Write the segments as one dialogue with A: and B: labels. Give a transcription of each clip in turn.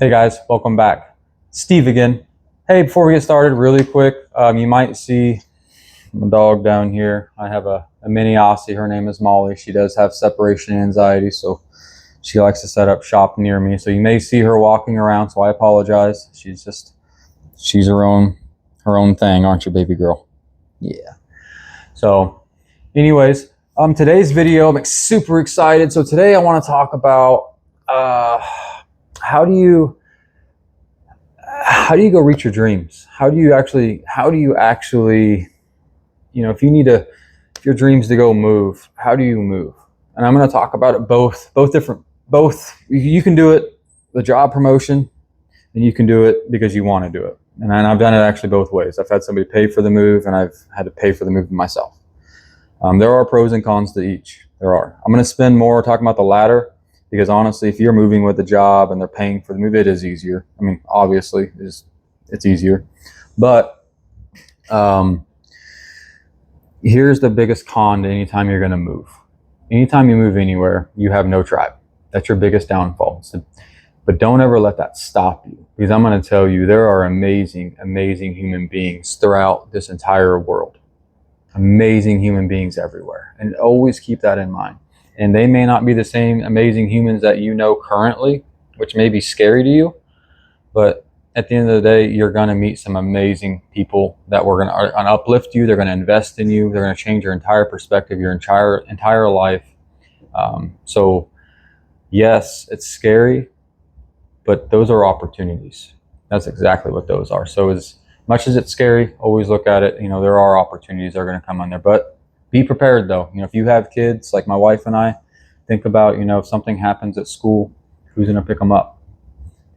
A: Hey guys, welcome back. Steve again. Hey, before we get started, really quick, you might see my dog down here. I have a mini Aussie. Her name is Molly. She does have separation anxiety, so she likes to set up shop near me. So you may see her walking around, so I apologize. She's her own thing, aren't you, baby girl? Yeah. So, anyways, today's video, I'm super excited. So today I want to talk about how do you go reach your dreams? How do you actually, if your dreams to go move, how do you move? And I'm going to talk about it both. You can do it, the job promotion, and you can do it because you want to do it. And I've done it actually both ways. I've had somebody pay for the move, and I've had to pay for the move myself. There are pros and cons to each. There are. I'm going to spend more talking about the latter because honestly, if you're moving with a job and they're paying for the move, it is easier. I mean, obviously, it's easier. But here's the biggest con to anytime you're going to move. Anytime you move anywhere, you have no tribe. That's your biggest downfall. But don't ever let that stop you, because I'm going to tell you, there are amazing, amazing human beings throughout this entire world. Amazing human beings everywhere. And always keep that in mind. And they may not be the same amazing humans that you know currently, which may be scary to you, but at the end of the day, you're going to meet some amazing people that are going to uplift you. They're going to invest in you. They're going to change your entire perspective, your entire life. So yes, it's scary, but those are opportunities. That's exactly what those are. So as much as it's scary, always look at it. There are opportunities that are going to come on there, but be prepared though. If you have kids, like my wife and I, think about, if something happens at school, who's going to pick them up?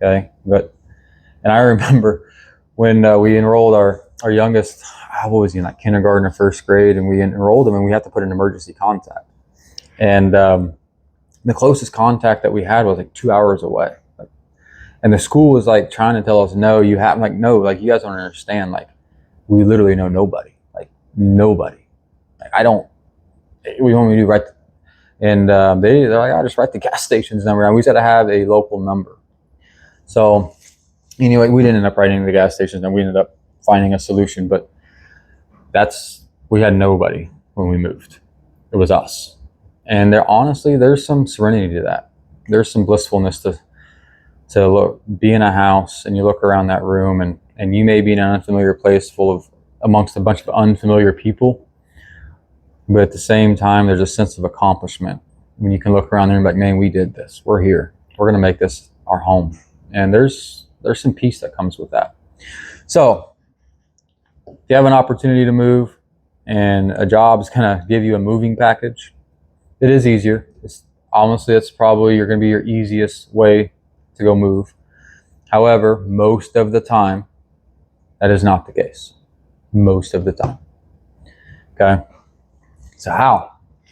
A: Okay. And I remember when we enrolled our youngest, what was he, in like kindergarten or first grade, and we enrolled him, and we had to put an emergency contact. And the closest contact that we had was like 2 hours away. And the school was like trying to tell us, no, you have, like, no, like, you guys don't understand. Like, we literally know nobody. Like, nobody. Like, we want me to write. And they're like, I just write the gas station's number. And we just had to have a local number. So anyway, we didn't end up writing the gas stations, and we ended up finding a solution. But we had nobody when we moved. It was us. And there's some serenity to that. There's some blissfulness to be in a house, and you look around that room, and you may be in an unfamiliar place amongst a bunch of unfamiliar people. But at the same time, there's a sense of accomplishment when you can look around there and be like, man, we did this. We're here. We're going to make this our home. And there's some peace that comes with that. So if you have an opportunity to move and a job is going to give you a moving package, it is easier. Honestly, it's probably going to be your easiest way to go move. However, most of the time, that is not the case. Most of the time. Okay. So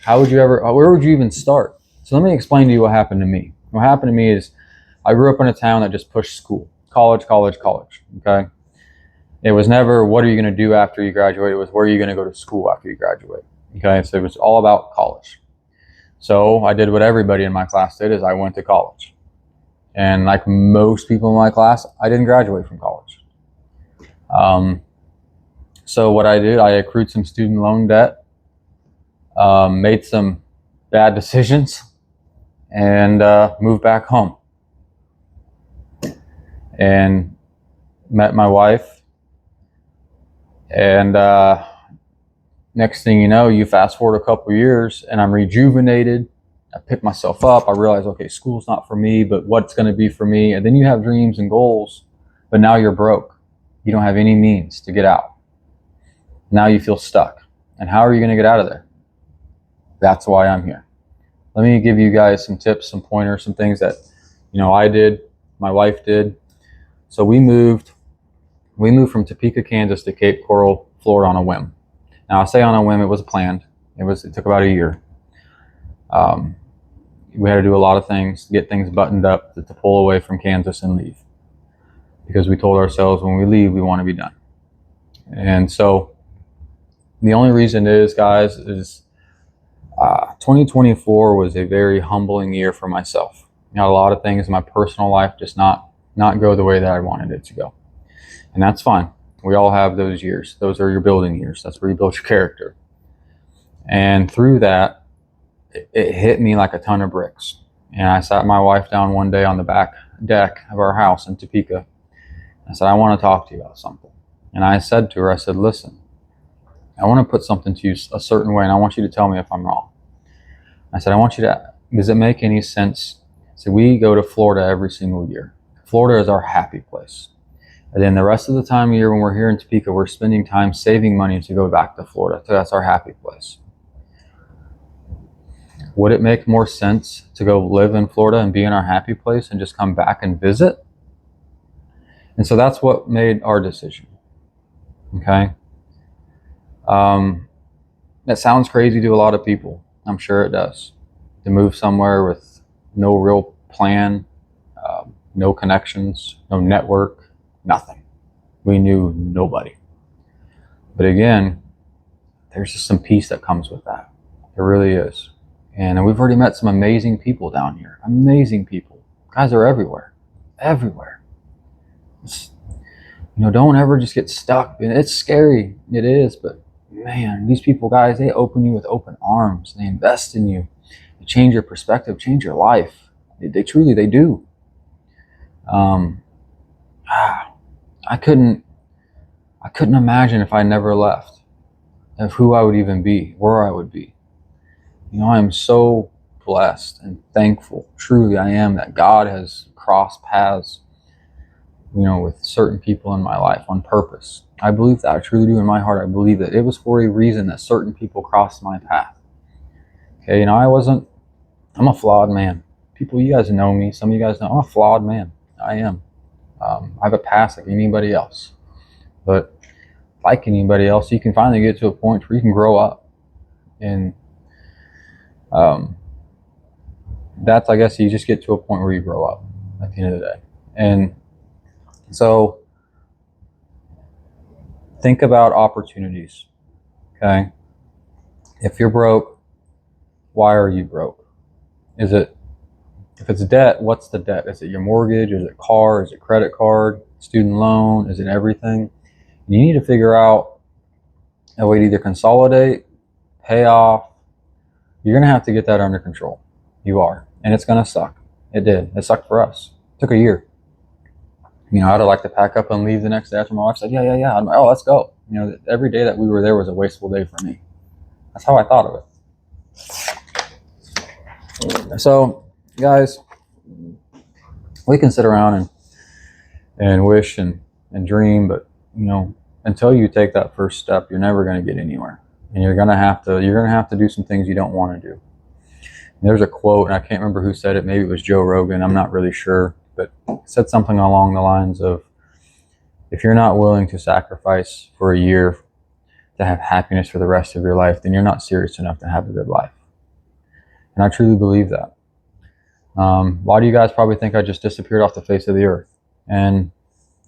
A: where would you even start? So let me explain to you what happened to me. What happened to me is I grew up in a town that just pushed school. College. Okay. It was never, what are you going to do after you graduate? It was, where are you going to go to school after you graduate? Okay. So it was all about college. So I did what everybody in my class did, is I went to college. And like most people in my class, I didn't graduate from college. So what I did, I accrued some student loan debt, made some bad decisions, and moved back home. And met my wife. And next thing you know, you fast forward a couple years, and I'm rejuvenated. I pick myself up. I realize, okay, school's not for me, but what's going to be for me? And then you have dreams and goals, but now you're broke. You don't have any means to get out. Now you feel stuck. And how are you going to get out of there? That's why I'm here. Let me give you guys some tips, some pointers, some things that, I did, my wife did. So we moved from Topeka, Kansas to Cape Coral, Florida on a whim. Now I say on a whim, it was planned. It took about a year. We had to do a lot of things to get things buttoned up to pull away from Kansas and leave. Because we told ourselves, when we leave, we want to be done. And so the only reason is, guys, 2024 was a very humbling year for myself. A lot of things in my personal life just not not go the way that I wanted it to go. And that's fine. We all have those years. Those are your building years. That's where you build your character. And through that, it hit me like a ton of bricks. And I sat my wife down one day on the back deck of our house in Topeka. I said, I want to talk to you about something. And I said to her, I said, listen, I want to put something to you a certain way, and I want you to tell me if I'm wrong. I said, I want you to, does it make any sense? So we go to Florida every single year. Florida is our happy place. And then the rest of the time of year when we're here in Topeka, we're spending time saving money to go back to Florida. So that's our happy place. Would it make more sense to go live in Florida and be in our happy place and just come back and visit? And so that's what made our decision. Okay. That sounds crazy to a lot of people. I'm sure it does. To move somewhere with no real plan, no connections, no network, nothing. We knew nobody. But again, there's just some peace that comes with that. There really is. And we've already met some amazing people down here. Amazing people. Guys are everywhere. Everywhere. Don't ever just get stuck. It's scary. It is. But man, these people, guys, they open you with open arms. They invest in you. They change your perspective, change your life. They truly do. I couldn't imagine if I never left, of who I would even be, where I would be. I am so blessed and thankful, truly I am, that God has crossed paths, with certain people in my life on purpose. I believe that. I truly do in my heart. I believe that it was for a reason that certain people crossed my path. Okay, I'm a flawed man. People, you guys know me. Some of you guys know I'm a flawed man. I am. I have a past like anybody else. But like anybody else, you can finally get to a point where you can grow up. And that's, I guess, you just get to a point where you grow up at the end of the day. And so think about opportunities. Okay? If you're broke, why are you broke? If it's debt, what's the debt? Is it your mortgage? Is it car? Is it credit card? Student loan? Is it everything? You need to figure out a way to either consolidate, pay off. You're going to have to get that under control. You are. And it's going to suck. It did. It sucked for us. It took a year. I'd have liked to pack up and leave the next day after my wife said, yeah. I'm like, oh, let's go. Every day that we were there was a wasteful day for me. That's how I thought of it. So, guys, we can sit around and wish and dream, but until you take that first step, you're never going to get anywhere. And you're going to have to do some things you don't want to do. And there's a quote, and I can't remember who said it. Maybe it was Joe Rogan. I'm not really sure, but it said something along the lines of, if you're not willing to sacrifice for a year to have happiness for the rest of your life, then you're not serious enough to have a good life. And I truly believe that. A lot of you guys probably think I just disappeared off the face of the earth. And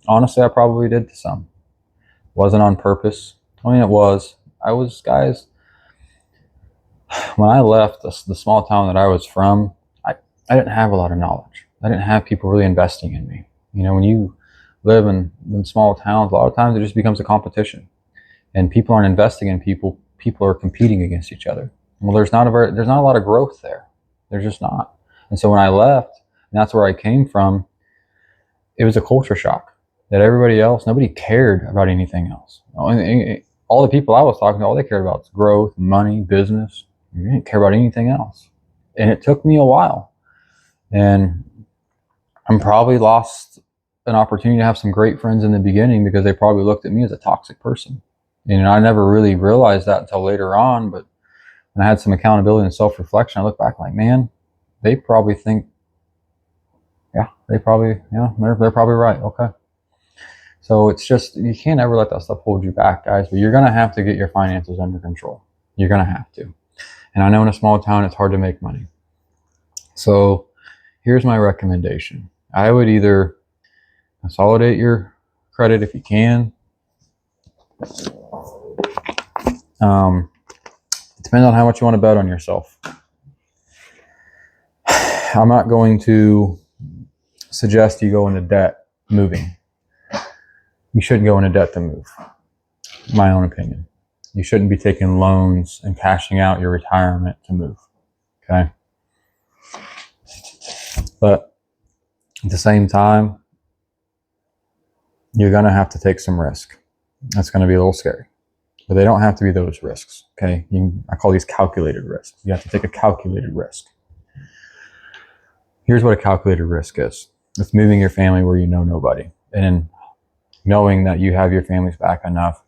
A: honestly, I probably did to some. Wasn't on purpose. It was. Guys, when I left the small town that I was from, I didn't have a lot of knowledge. I didn't have people really investing in me. When you live in small towns, a lot of times it just becomes a competition. And people aren't investing in people. People are competing against each other. Well, there's not a lot of growth there. There's just not. And so when I left, and that's where I came from, it was a culture shock that nobody cared about anything else. All the people I was talking to, all they cared about was growth, money, business. They didn't care about anything else. And it took me a while. And I'm probably lost an opportunity to have some great friends in the beginning because they probably looked at me as a toxic person. And I never really realized that until later on. But when I had some accountability and self-reflection, I look back like, man, they probably think, they're probably right. Okay. So it's just, you can't ever let that stuff hold you back, guys, but you're going to have to get your finances under control. You're going to have to. And I know in a small town, it's hard to make money. So here's my recommendation. I would either consolidate your credit if you can. It depends on how much you want to bet on yourself. I'm not going to suggest you go into debt moving. You shouldn't go into debt to move. My own opinion. You shouldn't be taking loans and cashing out your retirement to move. Okay. But at the same time, you're going to have to take some risk. That's going to be a little scary. But they don't have to be those risks. Okay. I call these calculated risks. You have to take a calculated risk. Here's what a calculated risk is. It's moving your family where you know nobody. And knowing that you have your family's back enough,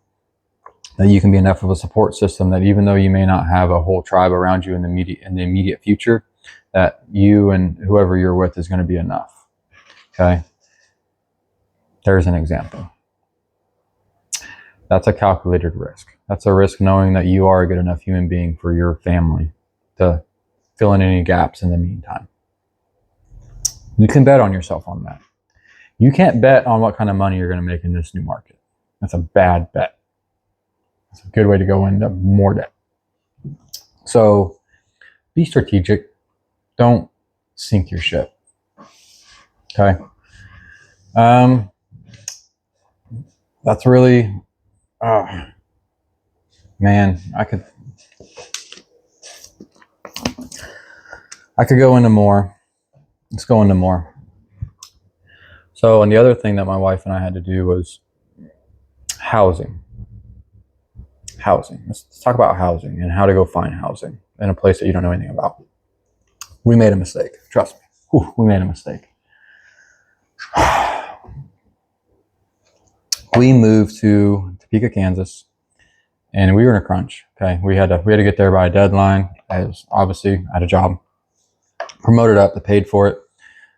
A: that you can be enough of a support system that even though you may not have a whole tribe around you in the immediate future, that you and whoever you're with is going to be enough. Okay? There's an example. That's a calculated risk. That's a risk knowing that you are a good enough human being for your family to fill in any gaps in the meantime. You can bet on yourself on that. You can't bet on what kind of money you're going to make in this new market. That's a bad bet. It's a good way to go into more debt. So be strategic. Don't sink your ship. Okay. That's really, man, I could go into more. Let's go into more. So, and the other thing that my wife and I had to do was housing. Let's talk about housing and how to go find housing in a place that you don't know anything about. We made a mistake. Trust me. We made a mistake. We moved to Topeka, Kansas, and we were in a crunch. Okay, we had to get there by a deadline. I was obviously at a job, promoted up, they paid for it.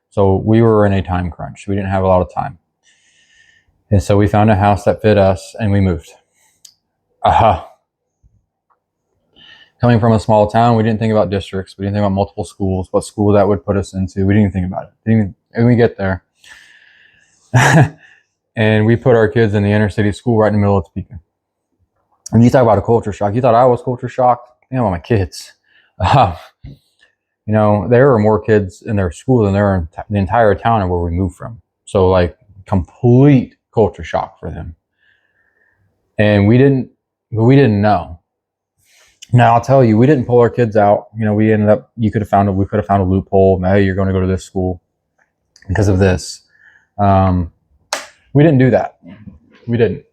A: So we were in a time crunch. We didn't have a lot of time. And so we found a house that fit us and we moved. Coming from a small town, we didn't think about districts. We didn't think about multiple schools, what school that would put us into. We didn't even think about it. And we get there. And we put our kids in the inner city school right in the middle of Topeka. And you talk about a culture shock. You thought I was culture shocked? Think about my kids. There were more kids in their school than there were in the entire town of where we moved from. So like complete culture shock for them. And we didn't know. Now I'll tell you, we didn't pull our kids out. We could have found a loophole. Hey, you're going to go to this school because of this. We didn't do that. We didn't.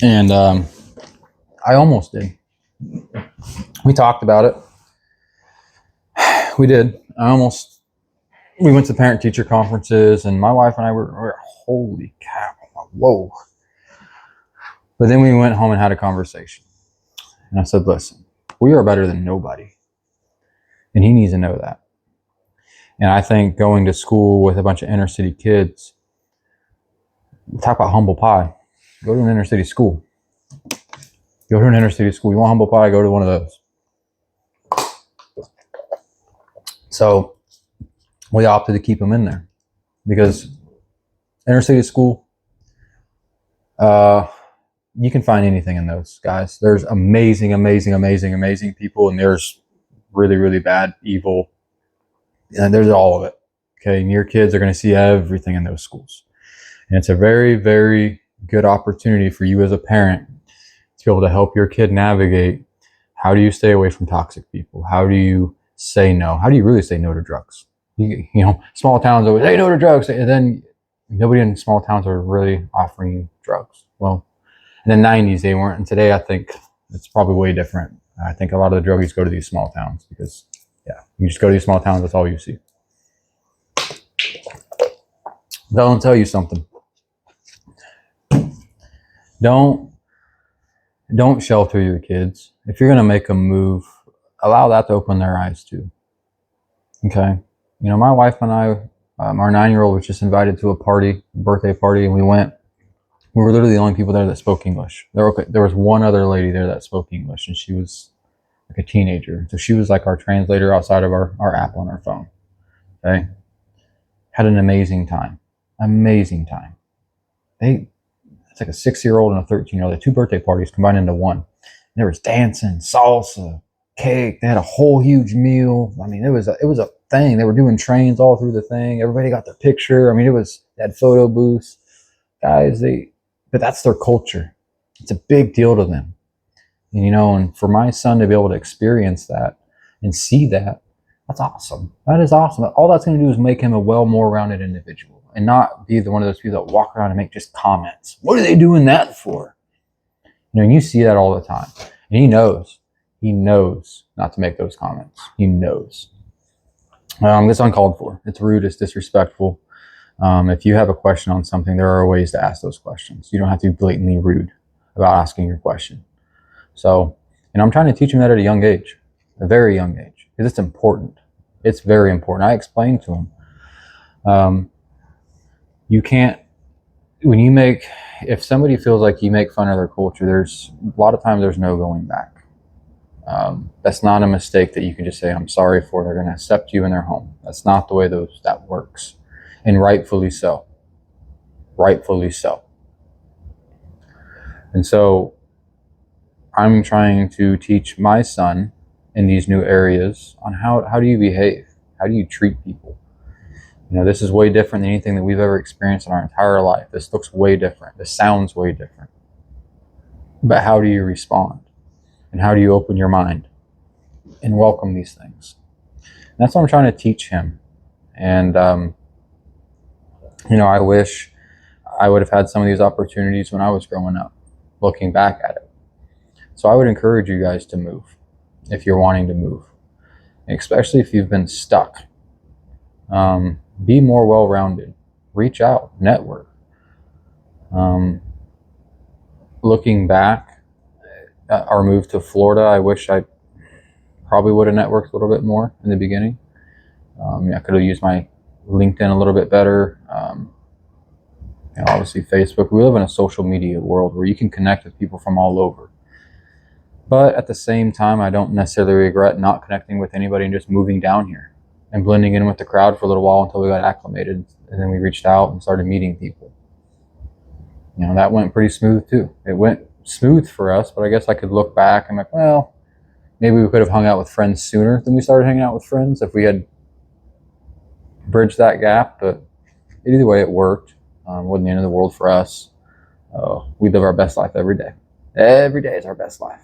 A: And I almost did. We talked about it. We did. We went to parent-teacher conferences, and my wife and I were holy cow, whoa. But then we went home and had a conversation. And I said, listen, we are better than nobody. And he needs to know that. And I think going to school with a bunch of inner city kids, talk about humble pie. Go to an inner city school. You want humble pie, go to one of those. So we opted to keep them in there because inner city school, you can find anything in those, guys. There's amazing people, and there's really, really bad, evil, and there's all of it. Okay, and your kids are going to see everything in those schools. And it's a very, very good opportunity for you as a parent to be able to help your kid navigate. How do you stay away from toxic people? How do you say no? How do you really say no to drugs? Small towns always say no to drugs, and then nobody in small towns are really offering you drugs. Well, in the 90s they weren't, and today I think it's probably way different. I think a lot of the druggies go to these small towns because, you just go to these small towns, that's all you see. They'll tell you something. Don't shelter your kids. If you're going to make them move, allow that to open their eyes too. Okay. My wife and I, our 9-year-old was just invited to a birthday party, and we went. We were literally the only people there that spoke English. There was one other lady there that spoke English, and she was like a teenager. So she was like our translator outside of our app on our phone. Okay. Had an amazing time. It's like a 6-year-old and a 13-year-old. They had 2 birthday parties combined into one. There was dancing, salsa, cake. They had a whole huge meal. I mean, it was a thing. They were doing trains all through the thing. Everybody got their picture. I mean, they had photo booths. Guys, but that's their culture. It's a big deal to them. And for my son to be able to experience that and see that, that's awesome. That is awesome. All that's going to do is make him a more rounded individual and not be one of those people that walk around and make just comments. What are they doing that for? And you see that all the time. And he knows not to make those comments. He knows. It's uncalled for. It's rude. It's disrespectful. If you have a question on something, there are ways to ask those questions. You don't have to be blatantly rude about asking your question. So, I'm trying to teach him that at a young age, a very young age, because it's important. It's very important. I explained to him, you can't, if somebody feels like you make fun of their culture, there's a lot of times there's no going back. That's not a mistake that you can just say, I'm sorry for. They're going to accept you in their home. That's not the way that works. And rightfully so. Rightfully so. And so I'm trying to teach my son in these new areas on how do you behave? How do you treat people? This is way different than anything that we've ever experienced in our entire life. This looks way different. This sounds way different. But how do you respond? And how do you open your mind and welcome these things? And that's what I'm trying to teach him. And, I wish I would have had some of these opportunities when I was growing up, looking back at it. So I would encourage you guys to move if you're wanting to move, especially if you've been stuck. Be more well-rounded. Reach out, network. Looking back at our move to Florida, I wish I probably would have networked a little bit more in the beginning. I could have used my LinkedIn a little bit better. Obviously Facebook. We live in a social media world where you can connect with people from all over. But at the same time, I don't necessarily regret not connecting with anybody and just moving down here and blending in with the crowd for a little while until we got acclimated. And then we reached out and started meeting people. That went pretty smooth too. It went smooth for us, but I guess I could look back and well, maybe we could have hung out with friends sooner than we started hanging out with friends if we had bridged that gap. But either way, it worked. Wasn't the end of the world for us. We live our best life every day. Every day is our best life.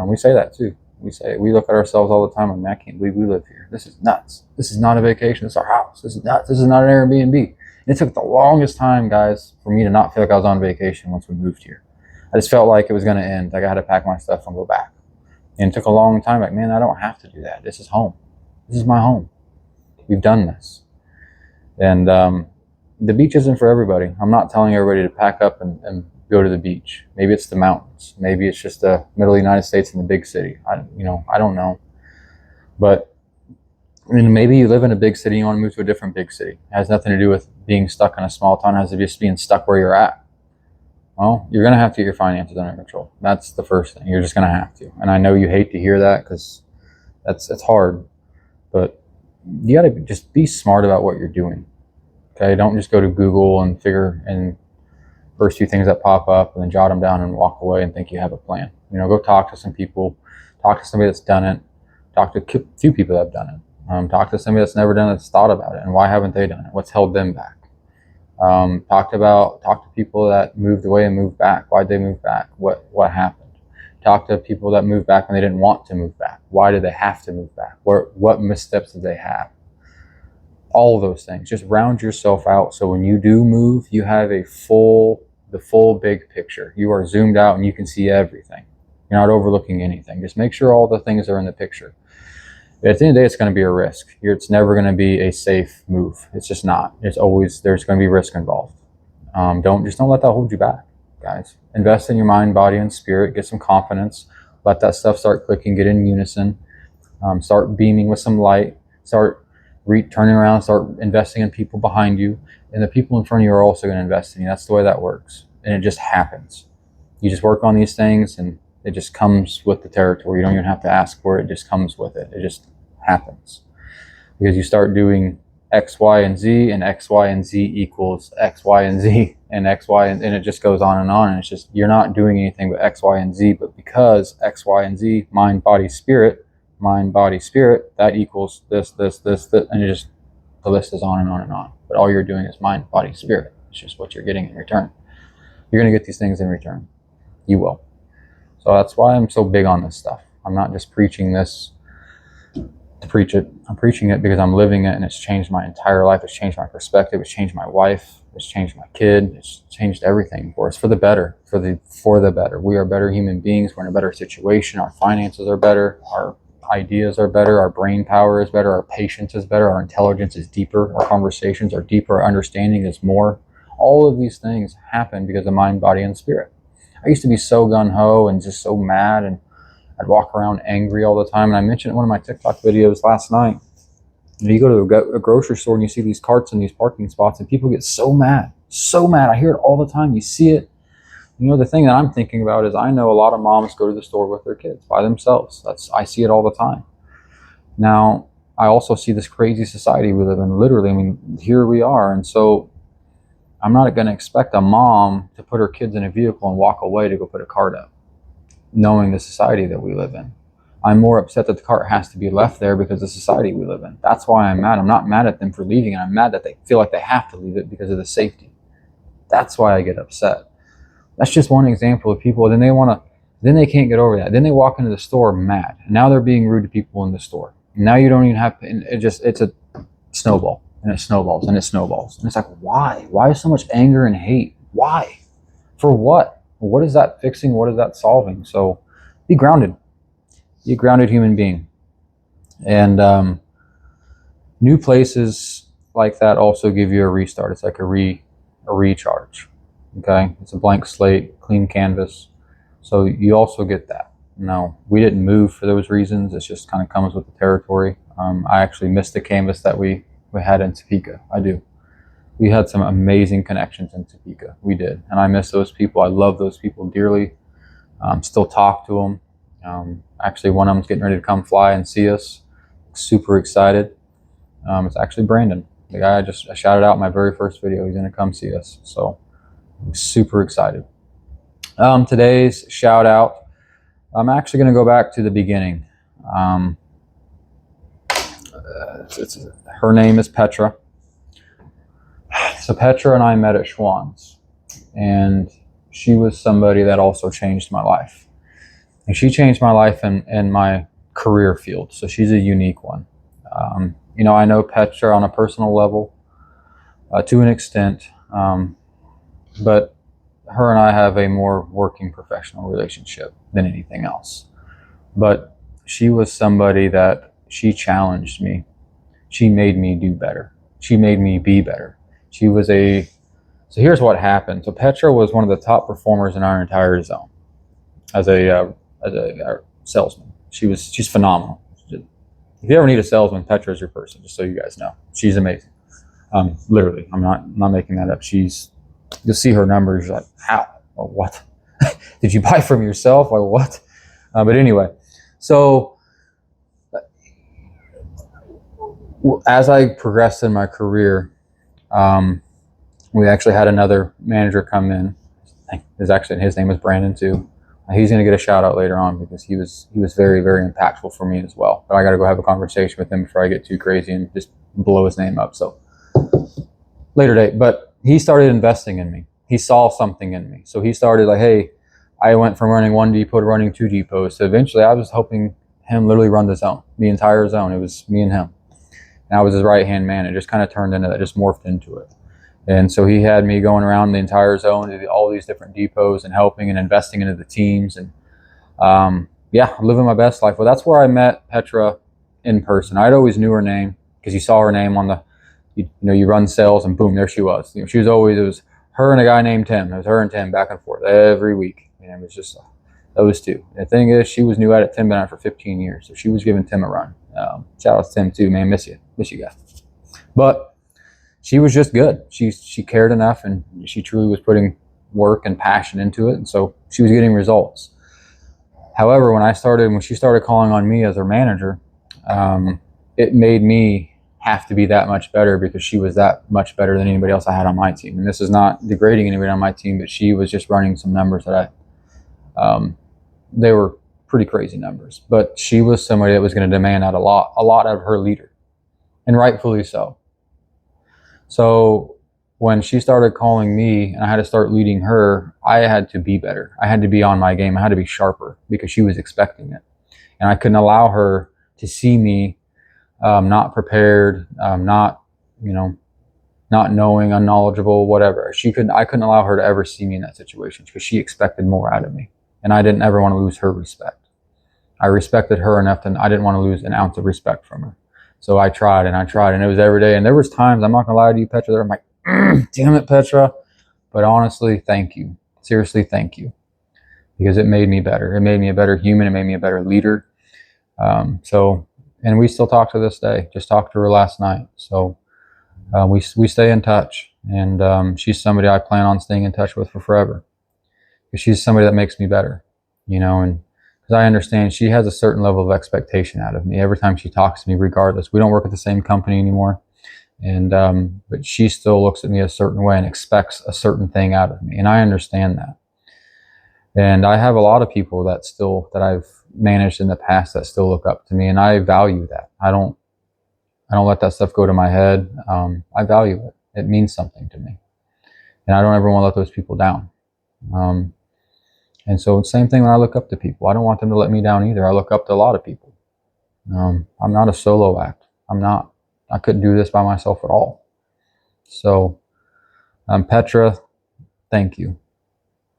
A: We say that too. We look at ourselves all the time and I can't believe we live here. This is nuts. This is not a vacation. This is our house. This is nuts. This is not an Airbnb. And it took the longest time, guys, for me to not feel like I was on vacation once we moved here. I just felt like it was going to end. Like I had to pack my stuff and go back. And it took a long time. Like, man, I don't have to do that. This is home. This is my home. We've done this. And the beach isn't for everybody. I'm not telling everybody to pack up and go to the beach. Maybe it's the mountains. Maybe it's just the middle of the United States in the big city. I don't know. But maybe you live in a big city and you want to move to a different big city. It has nothing to do with being stuck in a small town. It has to just being stuck where you're at. Well, you're going to have to get your finances under control. That's the first thing. You're just going to have to. And I know you hate to hear that because it's hard. But you got to just be smart about what you're doing. Okay? Don't just go to Google and figure and first few things that pop up and then jot them down and walk away and think you have a plan. Go talk to some people, talk to somebody that's done it, talk to a few people that have done it, talk to somebody that's never done it, that's thought about it, and why haven't they done it? What's held them back? Talk to people that moved away and moved back. Why'd they move back? What happened? Talk to people that moved back when they didn't want to move back. Why did they have to move back? What missteps did they have? All of those things. Just round yourself out so when you do move, you have the full big picture. You are zoomed out and you can see everything. You're not overlooking anything. Just make sure all the things are in the picture. But at the end of the day, it's going to be a risk. It's never going to be a safe move. It's just not. There's going to be risk involved. Don't let that hold you back, guys. Invest in your mind, body, and spirit. Get some confidence. Let that stuff start clicking. Get in unison. Start beaming with some light. Start turning around. Start investing in people behind you. And the people in front of you are also going to invest in you. That's the way that works. And it just happens. You just work on these things and it just comes with the territory. You don't even have to ask for it. It just comes with it. It just happens. Because you start doing X, Y, and Z, and X, Y, and Z equals X, Y, and Z, and X, Y, and it just goes on. And it's just, you're not doing anything but X, Y, and Z, but because X, Y, and Z, mind, body, spirit, that equals this, and it just, the list is on and on and on. But all you're doing is mind, body, spirit. It's just what you're getting in return. You're going to get these things in return. You will. So that's why I'm so big on this stuff. I'm not just preaching this to preach it. I'm preaching it because I'm living it, and it's changed my entire life. It's changed my perspective. It's changed my wife. It's changed my kid. It's changed everything for us, for the better, for the better. We are better human beings. We're in a better situation. Our finances are better. Our ideas are better. Our brain power is better. Our patience is better. Our intelligence is deeper. Our conversations are deeper. Our understanding is more. All of these things happen because of mind, body, and spirit. I used to be so gung-ho and just so mad, and I'd walk around angry all the time. And I mentioned in one of my TikTok videos last night, you go to a grocery store and you see these carts in these parking spots, and people get so mad, so mad. I hear it all the time. You see it. You know, the thing that I'm thinking about is, I know a lot of moms go to the store with their kids by themselves. I see it all the time. Now, I also see this crazy society we live in. Literally, I mean, here we are. And so I'm not going to expect a mom to put her kids in a vehicle and walk away to go put a cart up, knowing the society that we live in. I'm more upset that the cart has to be left there because of the society we live in. That's why I'm mad. I'm not mad at them for leaving it. I'm mad that they feel like they have to leave it because of the safety. That's why I get upset. That's just one example of people. Then they can't get over that. Then they walk into the store mad. Now they're being rude to people in the store. Now you don't even have, it's a snowball, and it snowballs, and it snowballs. And it's like, why? Why so much anger and hate? Why? For what? What is that fixing? What is that solving? So be grounded. Be a grounded human being. And new places like that also give you a restart. It's like a recharge. Okay? It's a blank slate, clean canvas. So you also get that. No, we didn't move for those reasons. It just kind of comes with the territory. I actually missed the canvas that we had in Topeka. I do. We had some amazing connections in Topeka. We did. And I miss those people. I love those people dearly. Still talk to them. Actually, one of them's getting ready to come fly and see us. Super excited. It's actually Brandon, the guy I shouted out in my very first video. He's going to come see us. So I'm super excited. Today's shout out, I'm actually going to go back to the beginning. Her name is Petra. So Petra and I met at Schwann's, and she was somebody that also changed my life. And she changed my life in my career field. So she's a unique one. You know, I know Petra on a personal level to an extent, but her and I have a more working professional relationship than anything else. But she was somebody that she challenged me. She made me do better. She made me be better. So here's what happened. So Petra was one of the top performers in our entire zone as a salesman. She's phenomenal. If you ever need a salesman, Petra is your person, just so you guys know. She's amazing. Literally, I'm not making that up. You'll see her numbers, you're like, how? Or what? Did you buy from yourself? Or what? But anyway, so as I progressed in my career, we actually had another manager come in. His name was Brandon too. He's going to get a shout out later on because he was very, very impactful for me as well. But I got to go have a conversation with him before I get too crazy and just blow his name up. So later date. But he started investing in me. He saw something in me. So he started like, hey, I went from running one depot to running two depots. So eventually I was helping him literally run the zone, the entire zone. It was me and him. And I was his right-hand man. It just kind of turned into that, just morphed into it. And so he had me going around the entire zone to all these different depots and helping and investing into the teams. And living my best life. Well, that's where I met Petra in person. I'd always knew her name because you saw her name on you run sales and boom, there she was. You know, it was her and a guy named Tim. It was her and Tim back and forth every week. And it was just those two. And the thing is, she was new at it. Tim been at it for 15 years. So she was giving Tim a run. Shout out to Tim too, man. Miss you guys. But she was just good. She cared enough, and she truly was putting work and passion into it. And so she was getting results. However, when she started calling on me as her manager, it made me have to be that much better because she was that much better than anybody else I had on my team. And this is not degrading anybody on my team, but she was just running some numbers that they were pretty crazy numbers. But she was somebody that was going to demand out a lot out of her leader, and rightfully so. So when she started calling me and I had to start leading her, I had to be better. I had to be on my game. I had to be sharper because she was expecting it. And I couldn't allow her to see me not prepared, not knowing, unknowledgeable, whatever. I couldn't allow her to ever see me in that situation because she expected more out of me. And I didn't ever want to lose her respect. I respected her enough that I didn't want to lose an ounce of respect from her. So I tried, and it was every day. And there was times, I'm not gonna lie to you, Petra, I'm like, damn it, Petra. But honestly, thank you. Seriously, thank you. Because it made me better. It made me a better human. It made me a better leader. And we still talk to this day. Just talked to her last night. So we stay in touch. And she's somebody I plan on staying in touch with for forever. Because she's somebody that makes me better, and because I understand she has a certain level of expectation out of me every time she talks to me, regardless. We don't work at the same company anymore. And but she still looks at me a certain way and expects a certain thing out of me. And I understand that. And I have a lot of people that I've managed in the past that still look up to me, and I value that. I don't let that stuff go to my head. I value it. It means something to me. And I don't ever want to let those people down. And so same thing when I look up to people. I don't want them to let me down either. I look up to a lot of people. I'm not a solo act. I couldn't do this by myself at all. So, Petra, thank you.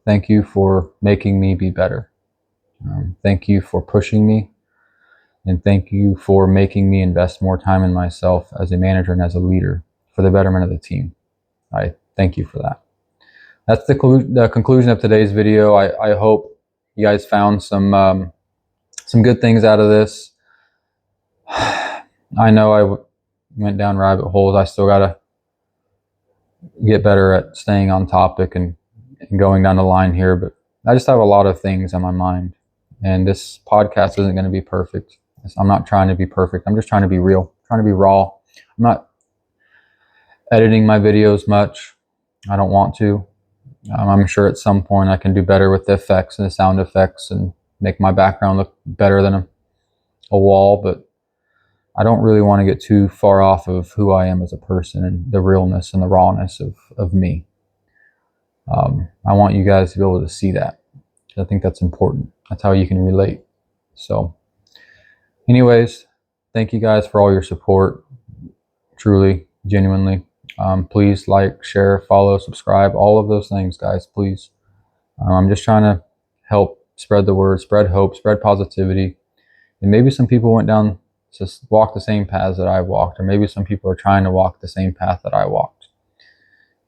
A: Thank you for making me be better. Thank you for pushing me. And thank you for making me invest more time in myself as a manager and as a leader for the betterment of the team. I thank you for that. That's the conclusion of today's video. I hope you guys found some good things out of this. I know I went down rabbit holes. I still got to get better at staying on topic and going down the line here, but I just have a lot of things on my mind. And this podcast isn't going to be perfect. I'm not trying to be perfect. I'm just trying to be real, trying to be raw. I'm not editing my videos much. I don't want to. I'm sure at some point I can do better with the effects and the sound effects and make my background look better than a wall, but I don't really want to get too far off of who I am as a person and the realness and the rawness of me. I want you guys to be able to see that. I think that's important. That's how you can relate. So anyways, thank you guys for all your support. Truly, genuinely. Please like, share, follow, subscribe, all of those things, guys, please. I'm just trying to help spread the word, spread hope, spread positivity. And maybe some people walk the same paths that I walked, or maybe some people are trying to walk the same path that I walked.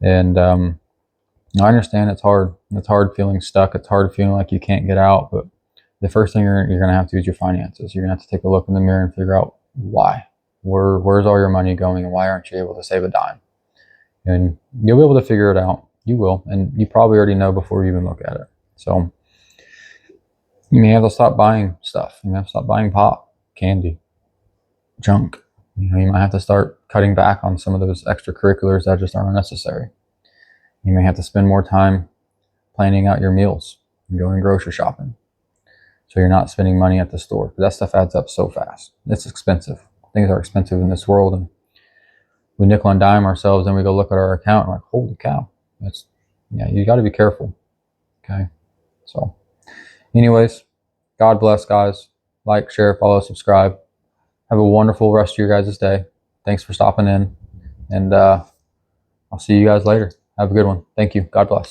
A: And I understand it's hard. It's hard feeling stuck. It's hard feeling like you can't get out. But the first thing you're going to have to do is your finances. You're going to have to take a look in the mirror and figure out why. Where's all your money going, and why aren't you able to save a dime? And you'll be able to figure it out. You will. And you probably already know before you even look at it. So you may have to stop buying stuff. You may have to stop buying pop, candy, junk. You might have to start cutting back on some of those extracurriculars that just aren't necessary. You may have to spend more time planning out your meals and going grocery shopping, so you're not spending money at the store. But that stuff adds up so fast. It's expensive. Things are expensive in this world, and we nickel and dime ourselves, and we go look at our account and we're like, holy cow. You got to be careful. Okay. So anyways, God bless, guys. Like, share, follow, subscribe. Have a wonderful rest of your guys' day. Thanks for stopping in, and I'll see you guys later. Have a good one. Thank you. God bless.